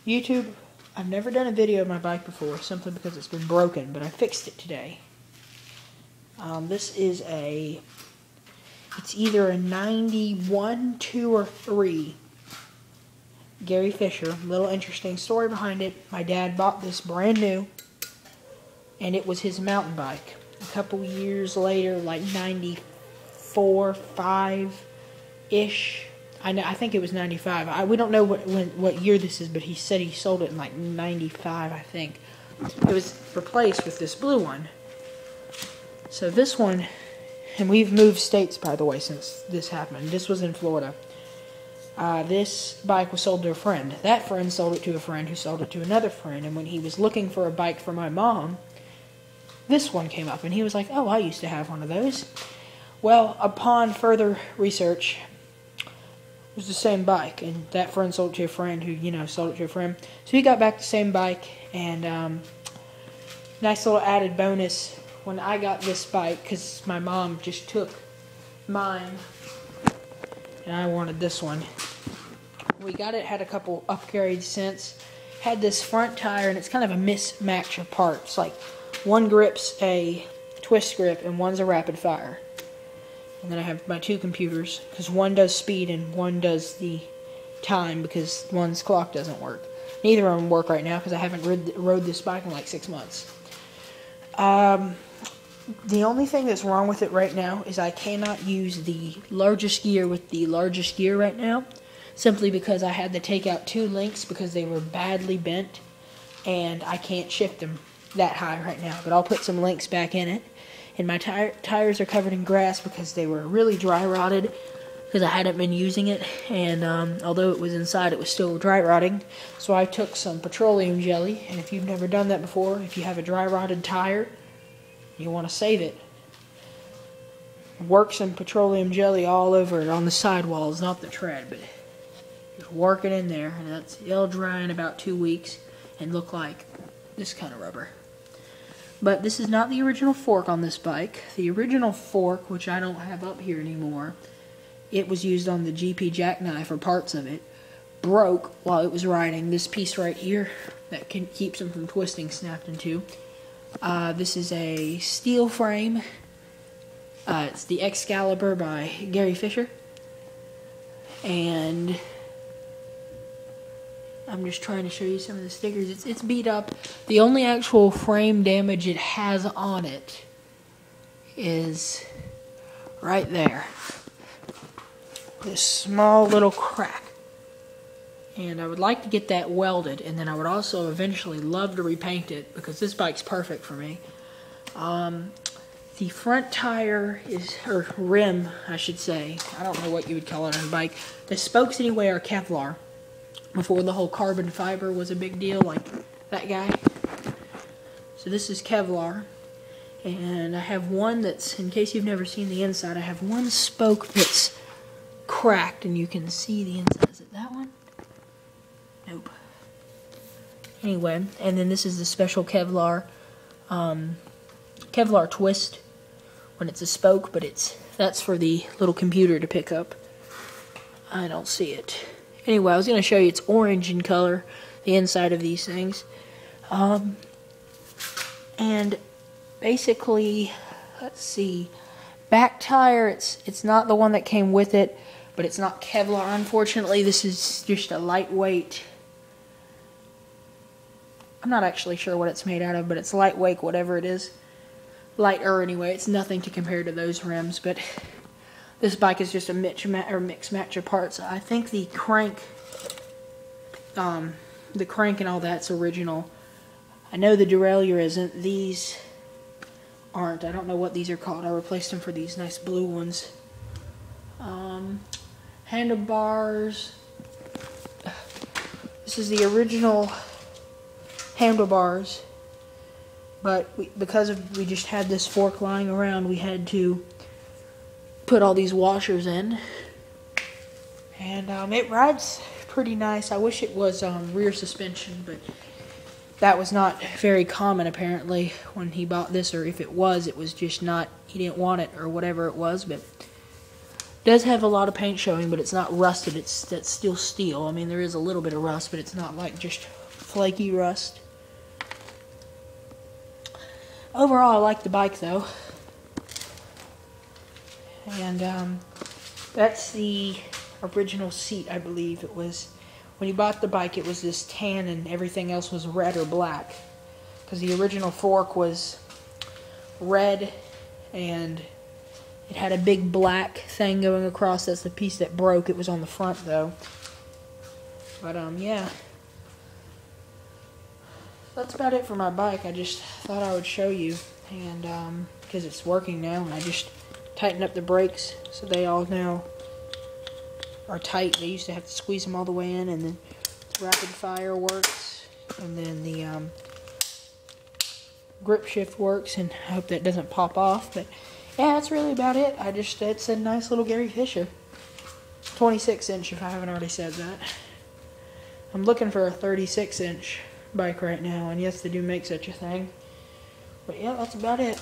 YouTube, I've never done a video of my bike before, simply because it's been broken, but I fixed it today. This is it's either a 91, 2, or 3 Gary Fisher. Little interesting story behind it. My dad bought this brand new, and it was his mountain bike. A couple years later, like 94, 5-ish. I think it was 95. We don't know what year this is, but he said he sold it in like 95, I think. It was replaced with this blue one. So this one, and we've moved states, by the way, since this happened. This was in Florida. This bike was sold to a friend. That friend sold it to a friend who sold it to another friend. And when he was looking for a bike for my mom, this one came up. And he was like, oh, I used to have one of those. Well, upon further research, it was the same bike, and that friend sold it to a friend who, sold it to a friend. So he got back the same bike, and nice little added bonus when I got this bike, because my mom just took mine, and I wanted this one. We got it, had a couple upgrades since. Had this front tire, and it's kind of a mismatch of parts. Like, one grip's a twist grip, and one's a rapid fire. And then I have my 2 computers, because one does speed and one does the time, because one's clock doesn't work. Neither of them work right now, because I haven't rode this bike in like 6 months. The only thing that's wrong with it right now is I cannot use the largest gear with the largest gear right now, simply because I had to take out 2 links because they were badly bent, and I can't shift them that high right now. But I'll put some links back in it. And my tires are covered in grass because they were really dry rotted because I hadn't been using it. And although it was inside, it was still dry rotting. So I took some petroleum jelly. And if you've never done that before, if you have a dry rotted tire, you want to save it, work some petroleum jelly all over it on the sidewalls, not the tread, but just work it in there. And it'll dry in about 2 weeks and look like this kind of rubber. But this is not the original fork on this bike. The original fork, which I don't have up here anymore, it was used on the GP jackknife, or parts of it, broke while it was riding. This piece right here that keeps them from twisting snapped in 2. This is a steel frame. It's the Excalibur by Gary Fisher. And I'm just trying to show you some of the stickers. It's beat up. The only actual frame damage it has on it is right there. This small little crack. And I would like to get that welded, and then I would also eventually love to repaint it, because this bike's perfect for me. The front tire or rim, I should say. I don't know what you would call it on a bike. The spokes anyway are Kevlar. Before the whole carbon fiber was a big deal, like that guy. So this is Kevlar. And I have one that's, in case you've never seen the inside, I have one spoke that's cracked, and you can see the inside. Is it that one? Nope. Anyway, and then this is the special Kevlar twist when it's a spoke, but that's for the little computer to pick up. I don't see it. Anyway, I was going to show you, it's orange in color, the inside of these things. And basically, let's see, back tire, it's not the one that came with it, but it's not Kevlar, unfortunately. This is just a lightweight, I'm not actually sure what it's made out of, but it's lightweight, whatever it is. Lighter anyway, it's nothing to compare to those rims, but this bike is just a mix match of parts. I think the crank and all that's original. I know the derailleur isn't. These aren't. I don't know what these are called. I replaced them for these nice blue ones. Handlebars. This is the original handlebars, but because we just had this fork lying around, we had to put all these washers in, and it rides pretty nice. I wish it was rear suspension, but that was not very common apparently when he bought this, or if it was just not, he didn't want it or whatever it was. But Does have a lot of paint showing, but it's not rusted. That's still steel. I mean, there is a little bit of rust, but it's not like just flaky rust. Overall, I like the bike though. And that's the original seat, I believe. It was, when you bought the bike, it was this tan and everything else was red or black. Because the original fork was red and it had a big black thing going across. That's the piece that broke. It was on the front though. But yeah. That's about it for my bike. I just thought I would show you. And because it's working now, and I just tightened up the brakes so they all now are tight. They used to have to squeeze them all the way in, and then the rapid fire works, and then the grip shift works, and I hope that doesn't pop off. But yeah, that's really about it. It's a nice little Gary Fisher 26-inch, if I haven't already said that. I'm looking for a 36-inch bike right now, and yes, they do make such a thing. But yeah, that's about it.